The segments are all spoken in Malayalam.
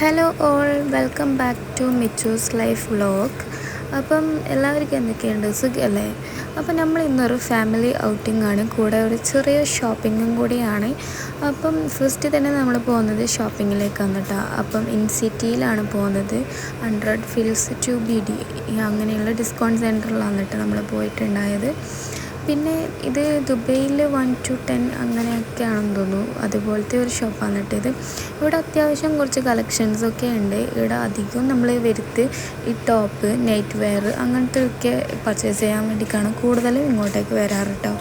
Hello all, welcome back to Michu's life vlog. അപ്പം എല്ലാവർക്കും എന്തൊക്കെയുണ്ട്, സുഖമല്ലേ? അപ്പം നമ്മൾ ഇന്നൊരു ഫാമിലി ഔട്ടിംഗ് ആണ്, കൂടെ ഒരു ചെറിയ ഷോപ്പിങ്ങും കൂടിയാണ്. അപ്പം ഫസ്റ്റ് തന്നെ നമ്മൾ പോകുന്നത് ഷോപ്പിങ്ങിലേക്കാണ് കേട്ടോ. അപ്പം ഇൻ സിറ്റിയിലാണ് പോകുന്നത്. 100 ഫീൽസ് ടു BD അങ്ങനെയുള്ള ഡിസ്കൗണ്ട് സെൻറ്ററിലാണ് കേട്ടോ നമ്മൾ പോയിട്ടുണ്ടായത്. പിന്നെ ഇത് ദുബൈയിൽ 1 to 10 അങ്ങനെയൊക്കെയാണെന്ന് തോന്നുന്നു, അതുപോലത്തെ ഒരു ഷോപ്പാണ് കേട്ടോ ഇത്. ഇവിടെ അത്യാവശ്യം കുറച്ച് കളക്ഷൻസൊക്കെ ഉണ്ട്. ഇവിടെ അധികം നമ്മൾ വരുത്ത് ഈ ടോപ്പ്, നൈറ്റ് വെയർ അങ്ങനത്തെ ഒക്കെ പർച്ചേസ് ചെയ്യാൻ വേണ്ടിയിട്ടാണ് കൂടുതലും ഇങ്ങോട്ടേക്ക് വരാറ് കേട്ടോ.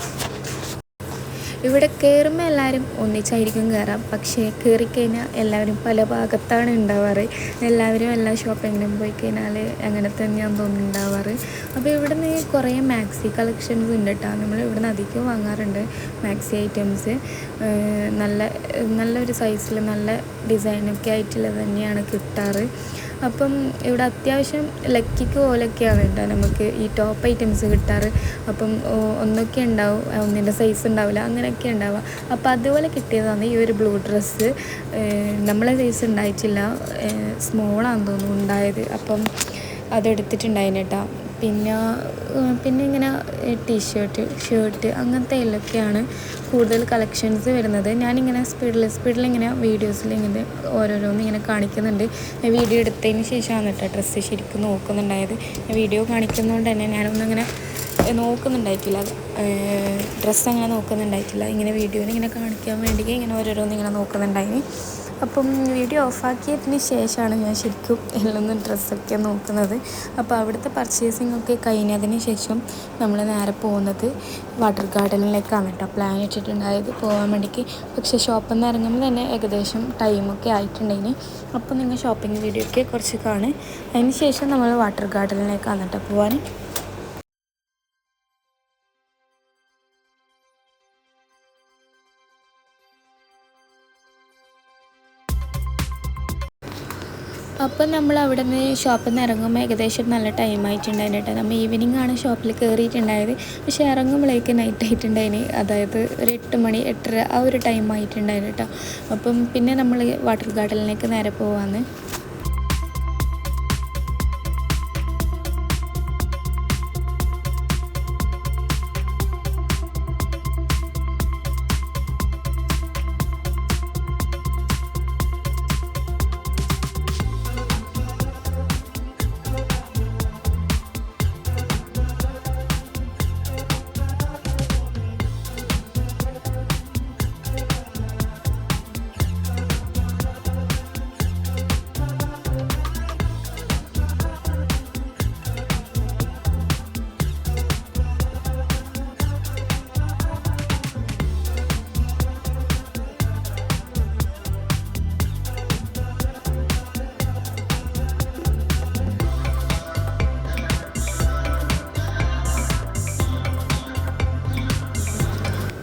ഇവിടെ കയറുമ്പോൾ എല്ലാവരും ഒന്നിച്ചായിരിക്കും കയറാം, പക്ഷേ കയറിക്കഴിഞ്ഞാൽ എല്ലാവരും പല ഭാഗത്താണ് ഉണ്ടാവാറ്. എല്ലാവരും എല്ലാ ഷോപ്പിങ്ങിനും പോയി കഴിഞ്ഞാൽ അങ്ങനെ തന്നെയാണ് തോന്നുന്നുണ്ടാവാറ്. അപ്പോൾ ഇവിടെ നിന്ന് കുറേ മാക്സി കളക്ഷൻസ് ഉണ്ട് കേട്ടോ. നമ്മൾ ഇവിടെ നിന്ന് അധികം വാങ്ങാറുണ്ട് മാക്സി ഐറ്റംസ്. നല്ലൊരു സൈസിൽ നല്ല ഡിസൈനൊക്കെ ആയിട്ടുള്ളത് തന്നെയാണ് കിട്ടാറ്. അപ്പം ഇവിടെ അത്യാവശ്യം ലക്കിക്ക് പോലെയൊക്കെയാണ് കേട്ടോ നമുക്ക് ഈ ടോപ്പ് ഐറ്റംസ് കിട്ടാറ്. അപ്പം ഒന്നൊക്കെ ഉണ്ടാവും, ഒന്നിൻ്റെ സൈസ് ഉണ്ടാവില്ല, അങ്ങനെയൊക്കെ ഉണ്ടാവുക. അപ്പോൾ അതുപോലെ കിട്ടിയതാണ് ഈ ഒരു ബ്ലൂ ഡ്രസ്സ്. നമ്മളെ സൈസ് ഉണ്ടായിട്ടില്ല, സ്മോളാണെന്ന് തോന്നുന്നു ഉണ്ടായത്. അപ്പം അതെടുത്തിട്ടുണ്ടായിന് കേട്ടോ. പിന്നെ ഇങ്ങനെ ടീഷർട്ട്, ഷർട്ട് അങ്ങനത്തെ എല്ലൊക്കെയാണ് കൂടുതൽ കളക്ഷൻസ് വരുന്നത്. ഞാനിങ്ങനെ സ്പീഡിൽ ഇങ്ങനെ വീഡിയോസിൽ ഇങ്ങനെ ഓരോരോന്ന് ഇങ്ങനെ കാണിക്കുന്നുണ്ട്. ഞാൻ വീഡിയോ എടുത്തതിന് ശേഷമാണ് കേട്ടോ ഡ്രസ്സ് ശരിക്കും നോക്കുന്നുണ്ടായത്. വീഡിയോ കാണിക്കുന്നതുകൊണ്ട് തന്നെ ഞാനൊന്നിങ്ങനെ നോക്കുന്നുണ്ടായിട്ടില്ല, ഡ്രസ്സ് അങ്ങനെ നോക്കുന്നുണ്ടായിട്ടില്ല. ഇങ്ങനെ വീഡിയോയിൽ ഇങ്ങനെ കാണിക്കാൻ വേണ്ടി ഇങ്ങനെ ഓരോരോന്ന് ഇങ്ങനെ നോക്കുന്നുണ്ടായിന്. അപ്പം വീഡിയോ ഓഫാക്കിയതിന് ശേഷമാണ് ഞാൻ ശരിക്കും എല്ലാം ഡ്രസ്സൊക്കെ നോക്കുന്നത്. അപ്പോൾ അവിടുത്തെ പർച്ചേസിംഗ് ഒക്കെ കഴിഞ്ഞതിന് ശേഷം നമ്മൾ നേരെ പോകുന്നത് വാട്ടർ ഗാർഡനിലേക്കാണ് കേട്ടോ പ്ലാൻ ഇട്ടിട്ടുണ്ടായത് പോകാൻ വേണ്ടിക്ക്. പക്ഷേ ഷോപ്പിൽ നിന്ന് ഇറങ്ങുമ്പോൾ തന്നെ ഏകദേശം ടൈമൊക്കെ ആയിട്ടുണ്ടായിന്. അപ്പോൾ നിങ്ങൾ ഷോപ്പിംഗ് വീഡിയോ ഒക്കെ കുറച്ച് കാണും. അതിന് ശേഷം നമ്മൾ വാട്ടർ ഗാർഡനിലേക്കാണ് കേട്ടോ പോകാൻ. അപ്പം നമ്മൾ അവിടെ നിന്ന് ഷോപ്പിൽ നിന്ന് ഇറങ്ങുമ്പോൾ ഏകദേശം നല്ല ടൈം ആയിട്ടുണ്ടായിരുന്നു കേട്ടോ. നമ്മൾ ഈവനിങ് ആണ് ഷോപ്പിൽ കയറിയിട്ടുണ്ടായത്, പക്ഷേ ഇറങ്ങുമ്പോഴേക്ക് നൈറ്റ് ആയിട്ടുണ്ടായിന്. അതായത് ഒരു 8 മണി 8:30 ആ ഒരു ടൈം ആയിട്ടുണ്ടായിരുന്നു കേട്ടോ. അപ്പം പിന്നെ നമ്മൾ വാട്ടർ ഗാർഡനിലേക്ക് നേരെ പോവാന്ന്.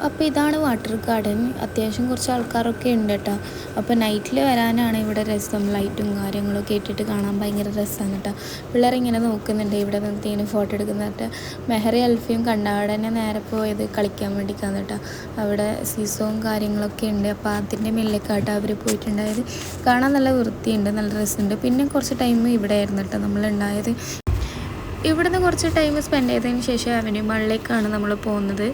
അപ്പോൾ ഇതാണ് വാട്ടർ ഗാർഡൻ. അത്യാവശ്യം കുറച്ച് ആൾക്കാരൊക്കെ ഉണ്ട് കേട്ടോ. അപ്പോൾ നൈറ്റിൽ വരാനാണ് ഇവിടെ രസം. ലൈറ്റും കാര്യങ്ങളൊക്കെ ഇട്ടിട്ട് കാണാൻ ഭയങ്കര രസമാണ് കേട്ടോ. പിള്ളേരിങ്ങനെ നോക്കുന്നുണ്ട് ഇവിടെ നിർത്തിങ്ങനെ ഫോട്ടോ എടുക്കുന്നിട്ട്. മെഹറി അൽഫിയും കണ്ടാടെ തന്നെ നേരെ പോയത് കളിക്കാൻ വേണ്ടിയിട്ടാണ് കേട്ടോ. അവിടെ സീസോവും കാര്യങ്ങളൊക്കെ ഉണ്ട്. അപ്പോൾ അതിൻ്റെ മേലിലേക്കാട്ടോ അവർ പോയിട്ടുണ്ടായത്. കാണാൻ നല്ല വൃത്തിയുണ്ട്, നല്ല രസമുണ്ട്. പിന്നെ കുറച്ച് ടൈം ഇവിടെ ആയിരുന്നു കേട്ടോ നമ്മളുണ്ടായത്. ഇവിടുന്ന് കുറച്ച് ടൈം സ്പെൻഡ് ചെയ്തതിന് ശേഷം അവന് മള്ളിലേക്കാണ് നമ്മൾ പോകുന്നത്.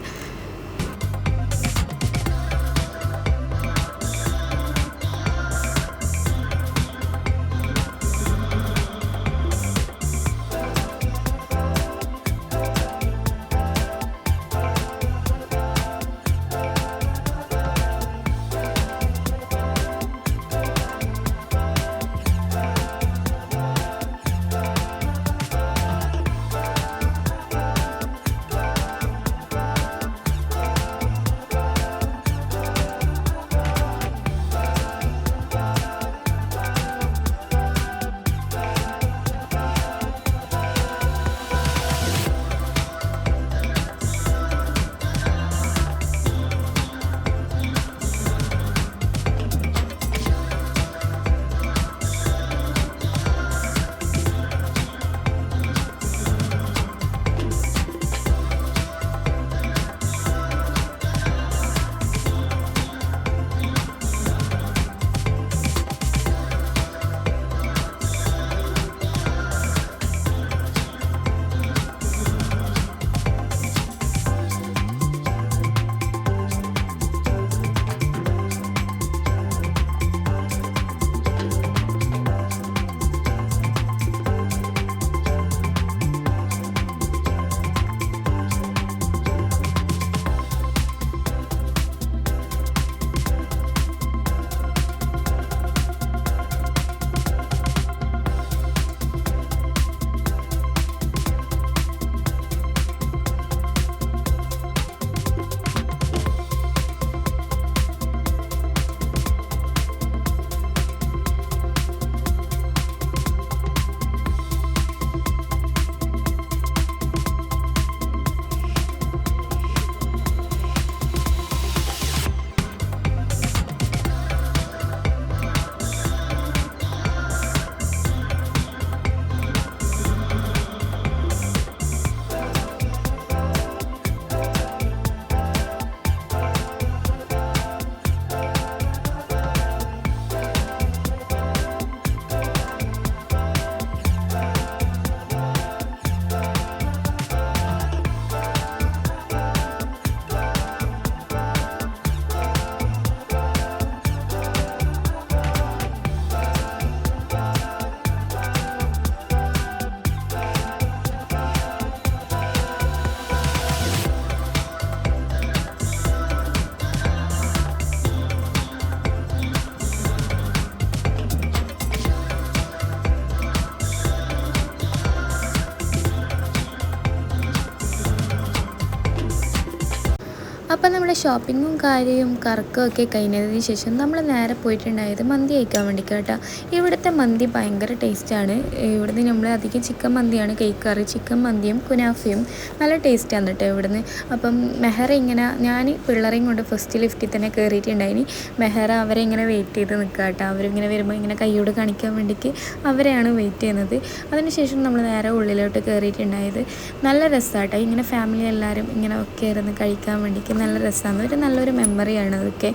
അപ്പോൾ നമ്മുടെ ഷോപ്പിങ്ങും കാര്യവും കറക്കവും ഒക്കെ കഴിഞ്ഞതിന് ശേഷം നമ്മൾ നേരെ പോയിട്ടുണ്ടായത് മന്തി കഴിക്കാൻ വേണ്ടി കേട്ടോ. ഇവിടുത്തെ മന്തി ഭയങ്കര ടേസ്റ്റാണ്. ഇവിടുന്ന് നമ്മൾ അധികം ചിക്കൻ മന്തിയാണ് കഴിക്കാറ്. ചിക്കൻ മന്തിയും കുനാഫയും നല്ല ടേസ്റ്റാണ് കേട്ടോ ഇവിടുന്ന്. അപ്പം മെഹറ ഇങ്ങനെ ഞാൻ പിള്ളേരെയും കൊണ്ട് ഫസ്റ്റ് ലിഫ്റ്റിൽ തന്നെ കയറിയിട്ടുണ്ടായിനി. മെഹറ അവരെ ഇങ്ങനെ വെയിറ്റ് ചെയ്ത് നിൽക്കുക കേട്ടോ. അവരിങ്ങനെ വരുമ്പോൾ ഇങ്ങനെ കൈയോട് കാണിക്കാൻ വേണ്ടിയിട്ട് അവരെയാണ് വെയിറ്റ് ചെയ്യുന്നത്. അതിനുശേഷം നമ്മൾ നേരെ ഉള്ളിലോട്ട് കയറിയിട്ടുണ്ടായത്. നല്ല രസമാട്ടോ ഇങ്ങനെ ഫാമിലി എല്ലാവരും ഇങ്ങനെ ഒക്കെ ഇരുന്ന് കഴിക്കാൻ വേണ്ടിയിട്ട് നല്ല രസമാണ്. നല്ലൊരു മെമ്മറിയാണ് അതൊക്കെ.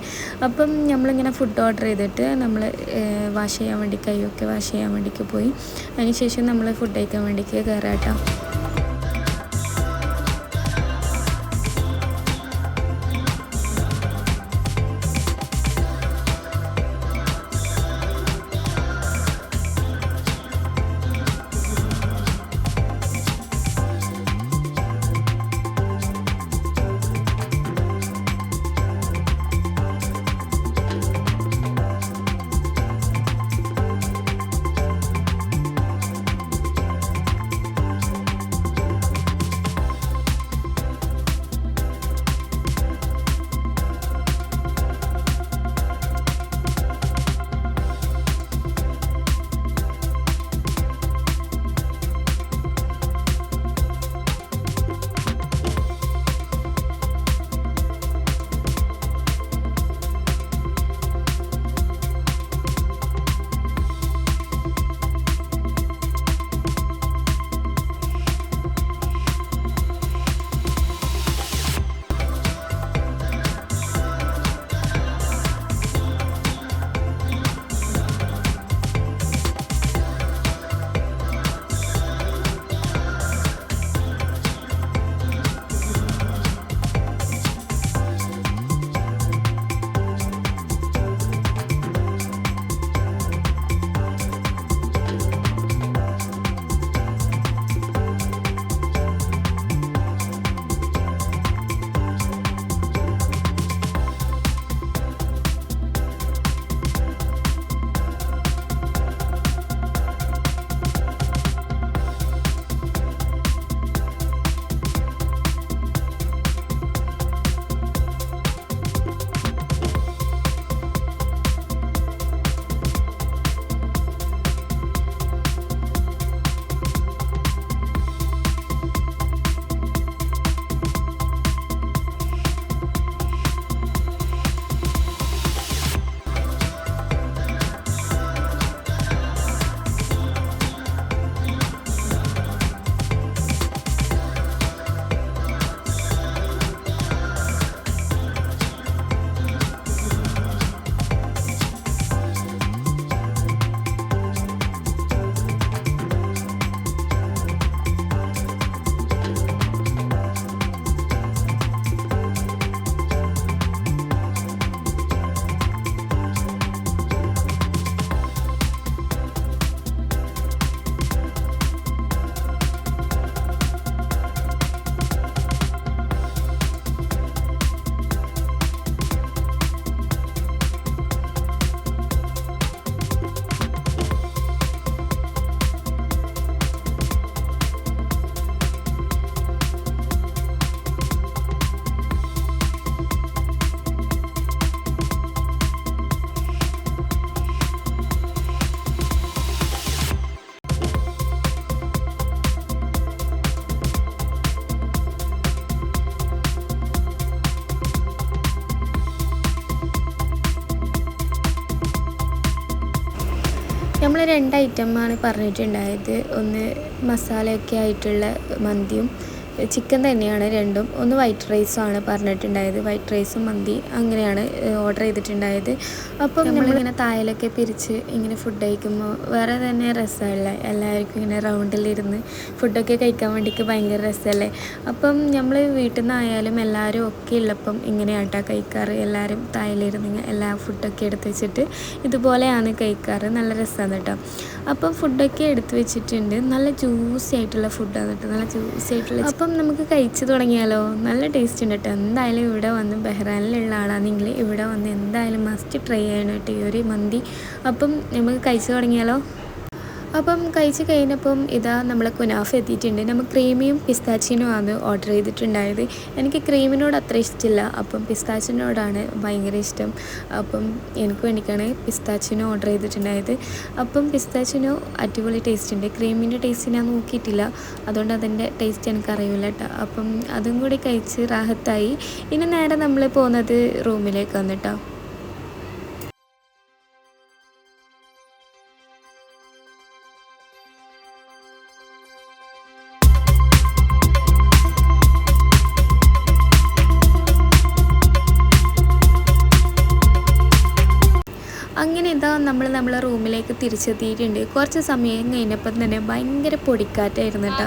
അപ്പം നമ്മളിങ്ങനെ ഫുഡ് ഓർഡർ ചെയ്തിട്ട് നമ്മൾ വാഷ് ചെയ്യാൻ വേണ്ടി കൈയൊക്കെ വാഷ് ചെയ്യാൻ വേണ്ടിയിട്ട് പോയി. അതിനുശേഷം നമ്മൾ ഫുഡ് കഴിക്കാൻ വേണ്ടിയിട്ട് കയറാം കേട്ടോ. നമ്മൾ 2 ഐറ്റമാണ് പറഞ്ഞിട്ടുണ്ടായത്. ഒന്ന് മസാലയൊക്കെ ആയിട്ടുള്ള മന്തിയും ചിക്കൻ തന്നെയാണ് രണ്ടും. ഒന്ന് വൈറ്റ് റൈസുമാണ് പറഞ്ഞിട്ടുണ്ടായത്. വൈറ്റ് റൈസും മന്തി അങ്ങനെയാണ് ഓർഡർ ചെയ്തിട്ടുണ്ടായത്. അപ്പം നമ്മളിങ്ങനെ തായലൊക്കെ പിരിച്ച് ഇങ്ങനെ ഫുഡ് കഴിക്കുമ്പോൾ വേറെ തന്നെ രസമല്ലേ. എല്ലാവർക്കും ഇങ്ങനെ റൗണ്ടിലിരുന്ന് ഫുഡൊക്കെ കഴിക്കാൻ വേണ്ടിയിട്ട് ഭയങ്കര രസമല്ലേ. അപ്പം നമ്മൾ വീട്ടിൽ നിന്നായാലും എല്ലാവരും ഒക്കെ ഉള്ളപ്പം ഇങ്ങനെയാട്ടാ കഴിക്കാറ്. എല്ലാവരും തായലിരുന്ന് എല്ലാ ഫുഡൊക്കെ എടുത്ത് വെച്ചിട്ട് ഇതുപോലെയാണ് കഴിക്കാറ്. നല്ല രസമാണ് കേട്ടോ. അപ്പം ഫുഡൊക്കെ എടുത്ത് വെച്ചിട്ടുണ്ട്. നല്ല ജ്യൂസി ആയിട്ടുള്ള ഫുഡാണ് കേട്ടോ. നല്ല ജ്യൂസി ആയിട്ടുള്ള. അപ്പം നമുക്ക് കഴിച്ച് തുടങ്ങിയാലോ. നല്ല ടേസ്റ്റ് ഉണ്ട് കേട്ടോ. എന്തായാലും ഇവിടെ വന്ന് ബഹ്റൈനിലുള്ള ആളാണെങ്കിൽ ഇവിടെ വന്ന് എന്തായാലും മസ്റ്റ് ട്രൈ ചെയ്യണം കേട്ടോ ഈ ഒരു മന്തി. അപ്പം നമുക്ക് കഴിച്ച് തുടങ്ങിയാലോ. അപ്പം കഴിച്ച് കഴിഞ്ഞപ്പം ഇതാ നമ്മളെ കുനാഫ എത്തിയിട്ടുണ്ട്. നമ്മൾ ക്രീമിയും പിസ്താച്ചിനുമാണ് ഓർഡർ ചെയ്തിട്ടുണ്ടായത്. എനിക്ക് ക്രീമിനോട് അത്ര ഇഷ്ടമില്ല, അപ്പം പിസ്താച്ചിനോടാണ് ഭയങ്കര ഇഷ്ടം. അപ്പം എനിക്ക് വേണ്ടിയിട്ടാണ് പിസ്താച്ചിനോ ഓർഡർ ചെയ്തിട്ടുണ്ടായത്. അപ്പം പിസ്താച്ചിനോ അടിപൊളി ടേസ്റ്റ് ഉണ്ട്. ക്രീമിൻ്റെ ടേസ്റ്റ് ഞാൻ നോക്കിയിട്ടില്ല, അതുകൊണ്ട് അതിൻ്റെ ടേസ്റ്റ് എനിക്കറിയില്ല കേട്ടോ. അപ്പം അതും കൂടി കഴിച്ച് റാഹത്തായി. ഇനി നേരെ നമ്മൾ പോകുന്നത് റൂമിലേക്ക് വന്നിട്ടോ. അങ്ങനെ ഇതാ നമ്മളെ റൂമിലേക്ക് തിരിച്ചെത്തിയിട്ടുണ്ട്. കുറച്ച് സമയം കഴിഞ്ഞപ്പം തന്നെ ഭയങ്കര പൊടിക്കാറ്റായിരുന്നു കേട്ടോ.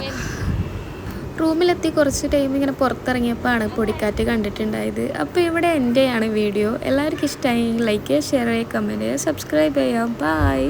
റൂമിലെത്തി കുറച്ച് ടൈം ഇങ്ങനെ പുറത്തിറങ്ങിയപ്പോഴാണ് പൊടിക്കാറ്റ് കണ്ടിട്ടുണ്ടായത്. അപ്പോൾ ഇവിടെ എൻ്റെയാണ് വീഡിയോ. എല്ലാവർക്കും ഇഷ്ടമായി ലൈക്ക് ചെയ്യുക, ഷെയർ ചെയ്യുക, കമൻറ്റ് ചെയ്യുക, സബ്സ്ക്രൈബ് ചെയ്യാം. ബൈ.